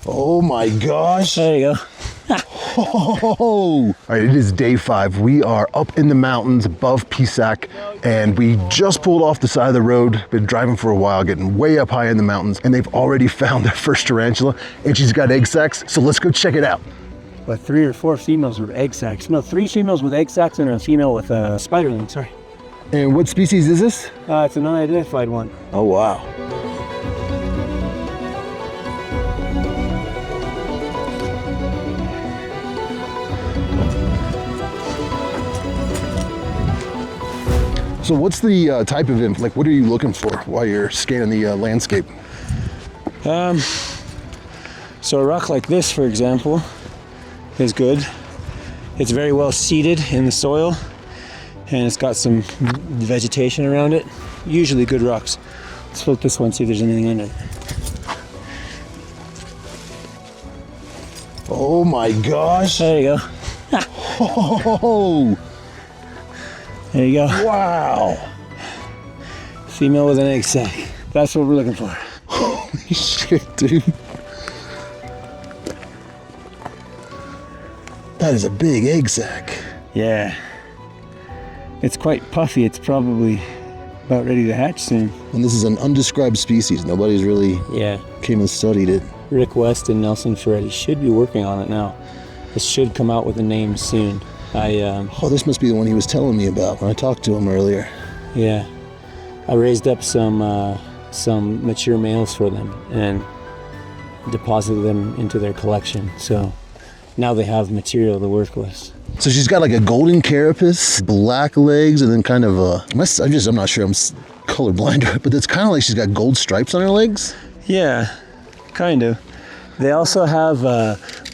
Oh my gosh. There you go. Oh. All right, it is day 5. We are up in the mountains above Pisac, and we just pulled off the side of the road. Been driving for a while, getting way up high in the mountains, and they've already found their first tarantula, and she's got egg sacs, so let's go check it out. But 3 or 4 females with egg sacs. No, 3 females with egg sacs and a female with a spiderling, sorry. And what species is this? It's an unidentified one. Oh, wow. So what's the type of info? Like, what are you looking for while you're scanning the landscape? So a rock like this, for example, is good. It's very well seated in the soil, and it's got some vegetation around it. Usually good rocks. Let's float this one, see if there's anything under it. Oh my gosh. There you go. Oh. There you go. Wow. Female with an egg sac. That's what we're looking for. Holy shit, dude. That is a big egg sac. Yeah. It's quite puffy. It's probably about ready to hatch soon. And this is an undescribed species. Nobody's really came and studied it. Rick West and Nelson Ferretti should be working on it now. This should come out with a name soon. Oh, this must be the one he was telling me about when I talked to him earlier. Yeah. I raised up some mature males for them and deposited them into their collection. So now they have material to work with. So she's got like a golden carapace, black legs, and then kind of I'm not sure I'm colorblind to it, but it's kind of like she's got gold stripes on her legs. Yeah, kind of. They also have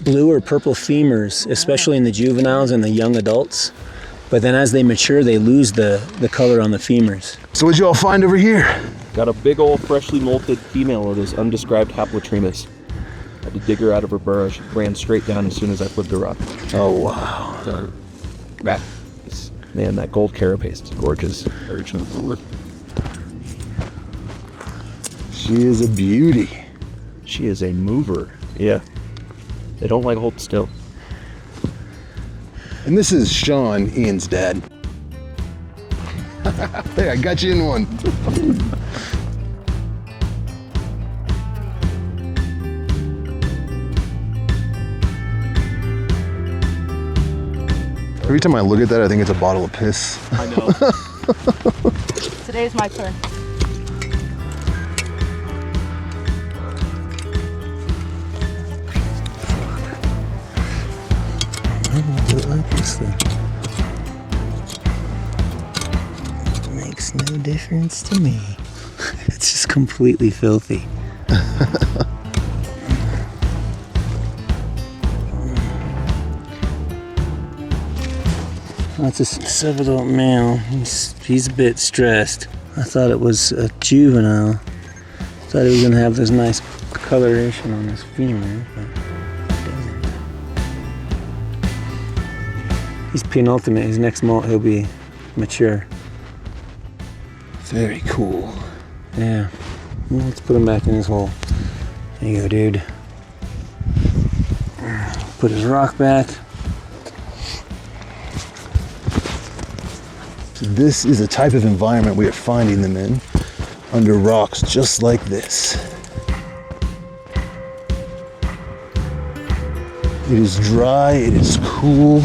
blue or purple femurs, especially in the juveniles and the young adults. But then as they mature, they lose the color on the femurs. So what'd you all find over here? Got a big old freshly molted female with this undescribed haplotremus. Had to dig her out of her burrow. She ran straight down as soon as I flipped her up. Oh, wow. So, that gold carapace is gorgeous. She is a beauty. She is a mover. Yeah. They don't like hold still. And this is Sean, Ian's dad. Hey, I got you in one. Every time I look at that, I think it's a bottle of piss. I know. Today's my turn. Do it like this then. Makes no difference to me. It's just completely filthy. That's a 7-adult male. He's a bit stressed. I thought it was a juvenile. Thought he was gonna have this nice coloration on his femur, but he doesn't. He's penultimate. His next molt he'll be mature. Very cool. Yeah. Well, let's put him back in his hole. There you go, dude. Put his rock back. This is a type of environment we are finding them in, under rocks just like this. It is dry, it is cool,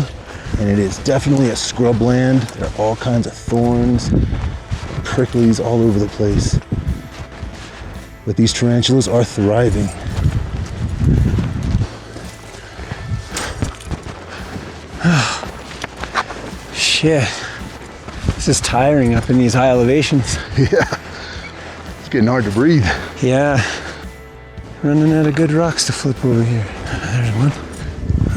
and it is definitely a scrub land. There are all kinds of thorns, pricklies all over the place. But these tarantulas are thriving. Shit. This is tiring up in these high elevations. Yeah, it's getting hard to breathe. Yeah. Running out of good rocks to flip over here. There's one.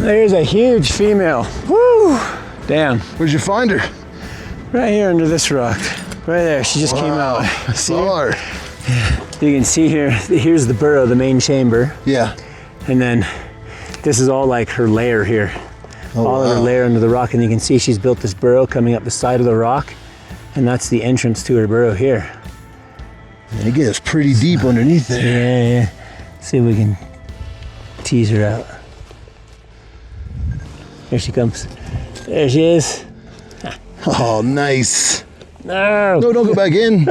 There's a huge female. Woo! Damn. Where'd you find her? Right here under this rock. Right there. She just came out. I saw her. Yeah. You can see here, here's the burrow, the main chamber. Yeah. And then this is all like her lair here. Oh, all in her lair under the rock, and you can see she's built this burrow coming up the side of the rock, and that's the entrance to her burrow here. And it gets pretty deep underneath there. Yeah. See if we can tease her out. Here she comes. There she is. Oh, nice. No. No, don't go back in.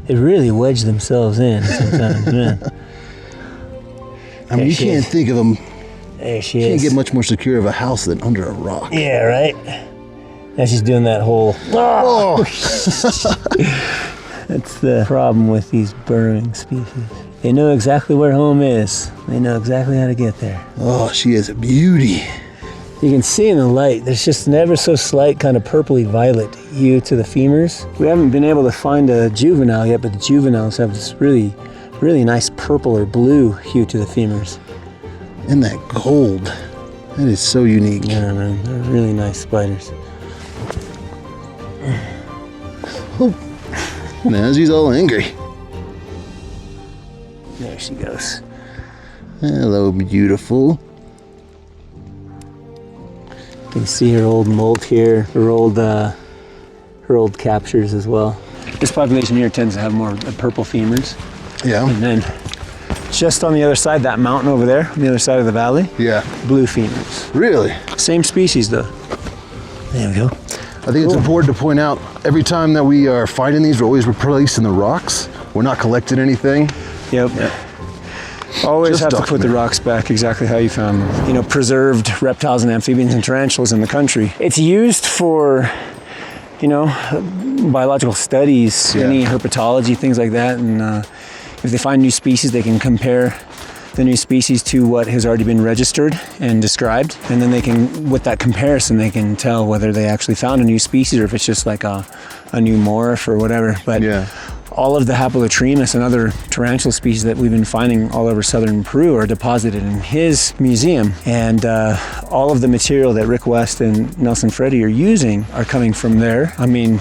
They really wedge themselves in sometimes, man. I mean, you can't think of them. There she You is. can't get much more secure of a house than under a rock. Yeah, right? Now she's doing that whole... Oh, That's the problem with these burrowing species. They know exactly where home is. They know exactly how to get there. oh, she is a beauty. You can see in the light, there's just an ever so slight kind of purpley violet hue to the femurs. We haven't been able to find a juvenile yet, but the juveniles have this really, really nice purple or blue hue to the femurs. And that gold. That is so unique. Yeah, man, they're really nice spiders. Now she's all angry. There she goes. Hello, beautiful. You can see her old molt here, her old captures as well. This population here tends to have more purple femurs. Yeah. And then just on the other side, that mountain over there, on the other side of the valley, Yeah. blue femurs. Really? Same species though. There we go. I think it's important to point out every time that we are finding these, we're always replacing the rocks. We're not collecting anything. Yep. Always Just have to put the document. rocks back exactly how you found them. You know, preserved reptiles and amphibians and tarantulas in the country. It's used for, you know, biological studies, Yeah. any herpetology, things like that. And if they find new species, they can compare the new species to what has already been registered and described. And then they can, with that comparison, they can tell whether they actually found a new species or if it's just like a new morph or whatever. But Yeah. all of the Haplotremus and other tarantula species that we've been finding all over southern Peru are deposited in his museum. And all of the material that Rick West and Nelson Freddy are using are coming from there. I mean,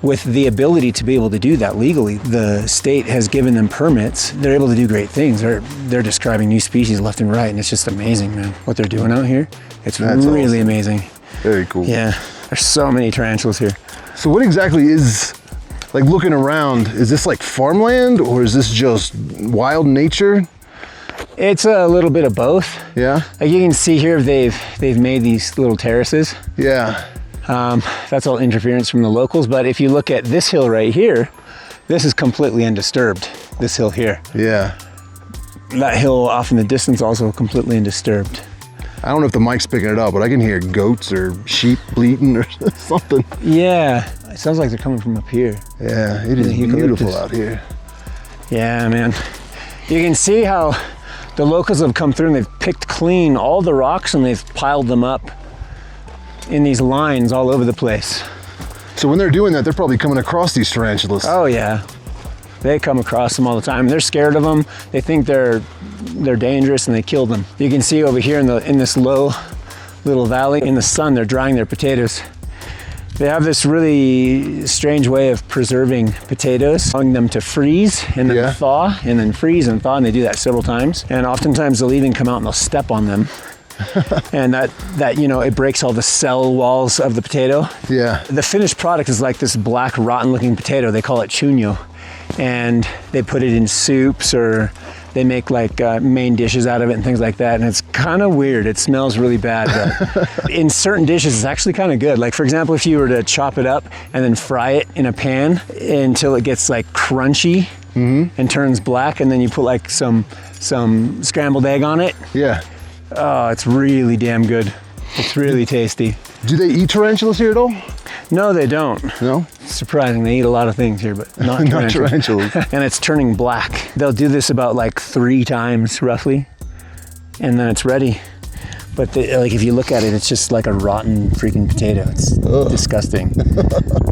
with the ability to be able to do that legally, the state has given them permits. They're able to do great things. They're describing new species left and right, and it's just amazing, man, what they're doing out here. It's That's really awesome. amazing. Very cool. Yeah, there's so many tarantulas here. So what exactly is, like looking around, is this like farmland or is this just wild nature? It's a little bit of both. Yeah? Like you can see here, they've made these little terraces. Yeah. That's all interference from the locals. But if you look at this hill right here, this is completely undisturbed. This hill here. Yeah. That hill off in the distance also completely undisturbed. I don't know if the mic's picking it up, but I can hear goats or sheep bleating or something. Yeah, it sounds like they're coming from up here. Yeah, it is The beautiful eucalyptus. out here. Yeah, man. You can see how the locals have come through and they've picked clean all the rocks and they've piled them up in these lines all over the place. So when they're doing that, they're probably coming across these tarantulas. Oh yeah, they come across them all the time. They're scared of them. They think they're dangerous and they kill them. You can see over here in this low little valley in the sun, they're drying their potatoes. They have this really strange way of preserving potatoes, allowing them to freeze and then Yeah. thaw and then freeze and thaw, and they do that several times. And oftentimes they'll even come out and they'll step on them. And that you know, it breaks all the cell walls of the potato. Yeah. The finished product is like this black, rotten-looking potato. They call it chuño, and they put it in soups or they make like main dishes out of it and things like that. And it's kind of weird. It smells really bad, but in certain dishes, it's actually kind of good. Like for example, if you were to chop it up and then fry it in a pan until it gets like crunchy and turns black, and then you put like some scrambled egg on it. Yeah. Oh, it's really damn good. It's really tasty. Do they eat tarantulas here at all? No, they don't. No? Surprising, they eat a lot of things here, but not Not tarantulas. tarantulas. And it's turning black. They'll do this about like 3 times roughly, and then it's ready. But like if you look at it, it's just like a rotten freaking potato. It's disgusting.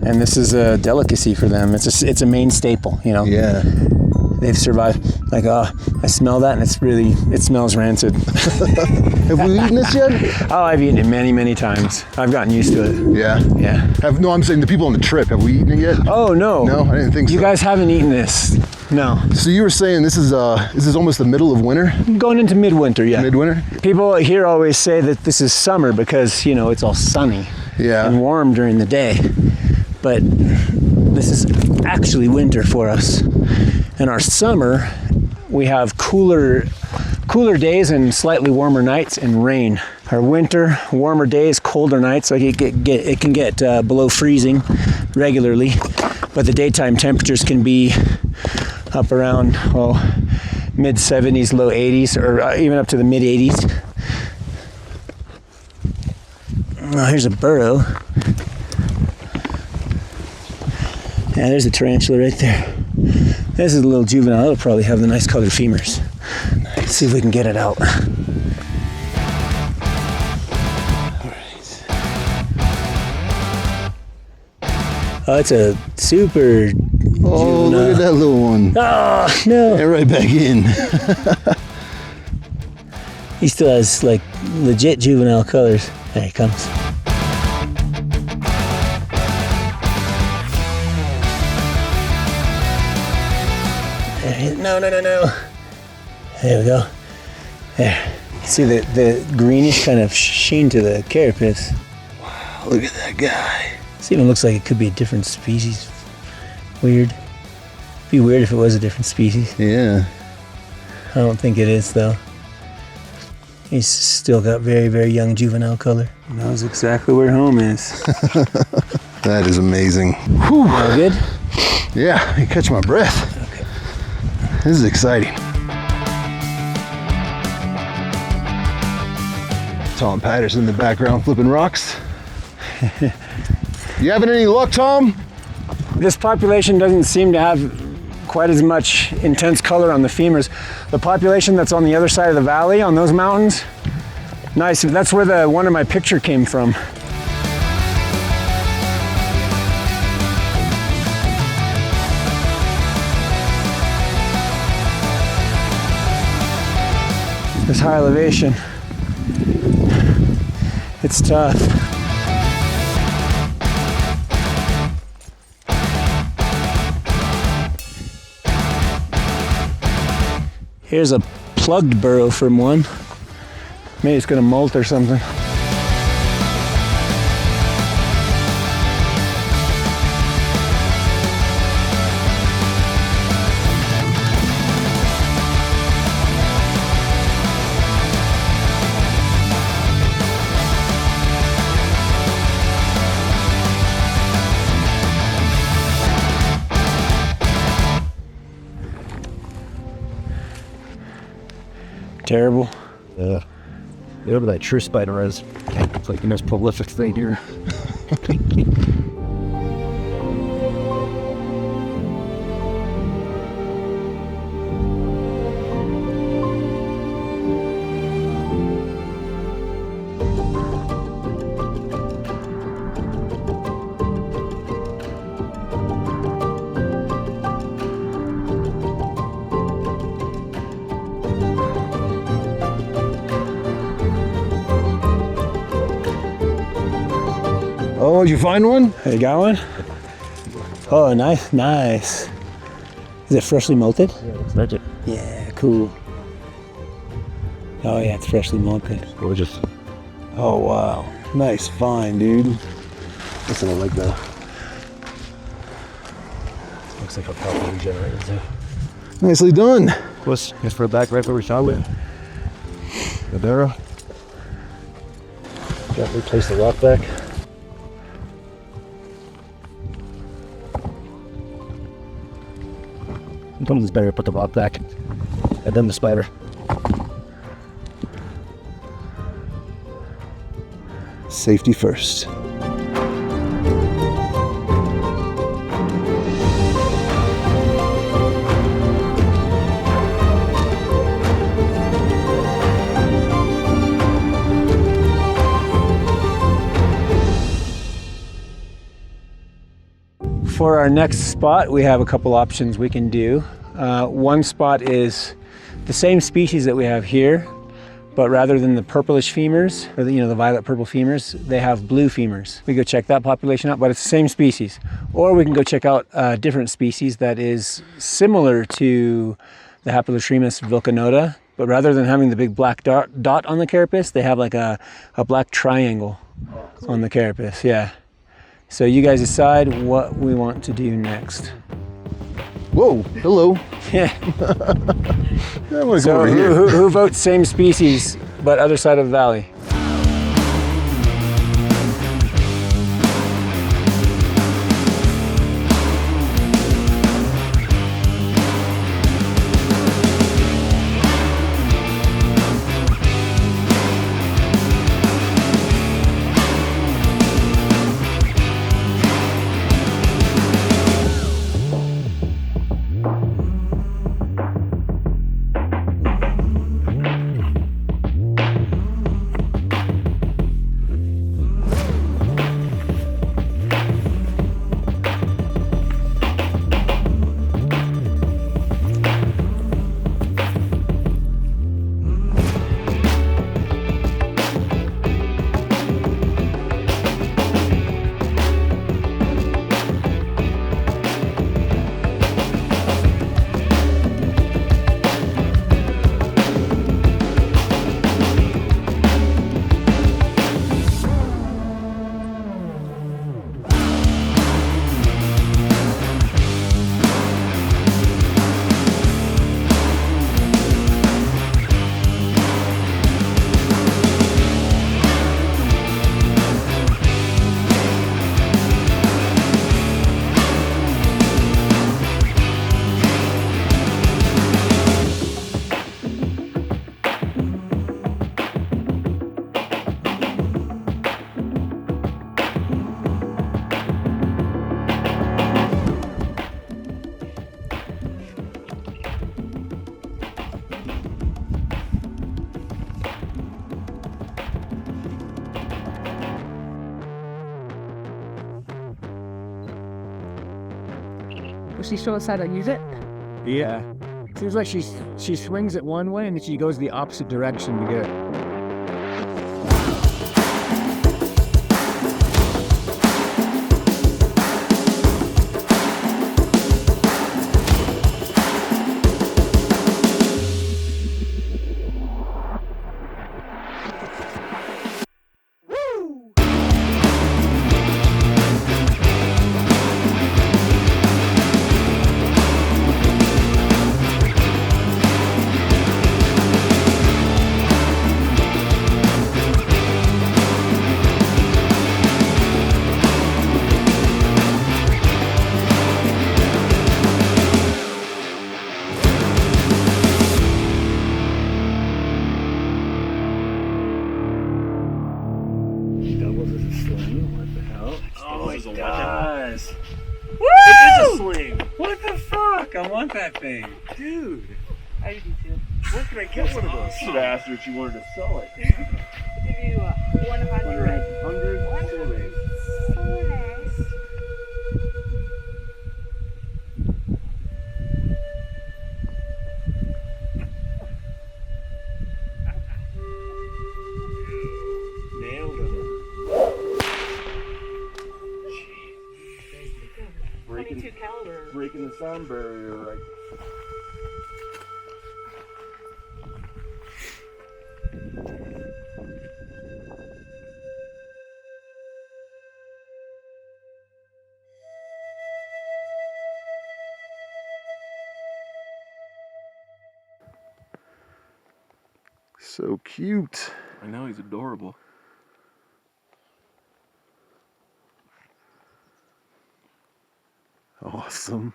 And this is a delicacy for them. It's a main staple, you know. Yeah. They've survived. Like, oh, I smell that, and it smells rancid. Have we eaten this yet? Oh, I've eaten it many, many times. I've gotten used to it. Yeah. Yeah. No, I'm saying the people on the trip, have we eaten it yet? Oh no. No, I didn't think so. You guys haven't eaten this. No. So you were saying this is almost the middle of winter? Going into midwinter, yeah. Midwinter? People here always say that this is summer because, you know, it's all sunny Yeah. and warm during the day. But this is actually winter for us. In our summer, we have cooler cooler days and slightly warmer nights and rain. Our winter, warmer days, colder nights, like it can get below freezing regularly, but the daytime temperatures can be up around, mid 70s, low 80s, or even up to the mid 80s. Oh, here's a burrow. Yeah, there's a tarantula right there. This is a little juvenile. It'll probably have the nice colored femurs. Let's see if we can get it out. Oh, it's a super Oh, look at that little one. Oh, no. And right back in. He still has like legit juvenile colors. There he comes. No. There we go. There. See the greenish kind of sheen to the carapace. Wow, look at that guy. This even looks like it could be a different species. Weird. Be weird if it was a different species. Yeah. I don't think it is though. He's still got very, very young juvenile color. Knows exactly where home is. That is amazing. Whew. All good? Yeah, I catch my breath. Okay. This is exciting. Tom Patterson in the background flipping rocks. You having any luck, Tom? This population doesn't seem to have quite as much intense color on the femurs. The population that's on the other side of the valley, on those mountains, nice. That's where the one in my picture came from. This high elevation, it's tough. Here's a plugged burrow from one. Maybe it's gonna molt or something. Terrible. Yeah. Whatever that true spider is. It's like the most prolific thing here. Oh, did you find one? You got one? Oh, nice. Is it freshly molted? Yeah, it's magic. Yeah, cool. Oh yeah, it's freshly molted. Gorgeous. Oh, wow. Nice find, dude. Listen, I like that. Looks like a proper regenerated too. Nicely done. Puss, guess for back right where we shot with. The barrow. Gently place the rock back. Sometimes it's better to put the rock back and then the spider. Safety first. For our next spot, we have a couple options we can do. One spot is the same species that we have here, but rather than the purplish femurs, or the violet purple femurs, they have blue femurs. We go check that population out, but it's the same species. Or we can go check out a different species that is similar to the Haplotremys vulcanota, but rather than having the big black dot on the carapace, they have like a black triangle on the carapace, yeah. So you guys decide what we want to do next. Whoa, hello. Yeah. I want to So go over here. who votes same species but other side of the valley? Was she so excited to use it? Yeah. Seems like she swings it one way and then she goes the opposite direction to get it. Doubles as a sling? What the hell? Oh, it does. It is a sling! What the fuck? I want that thing. Dude! I do too. Where can I get one of those? Should have asked her if she wanted to sell it. Give you 100. 100 silly. Nailed him. Breaking, 22 caliber. breaking the sound barrier right. So cute. I know, he's adorable. Awesome.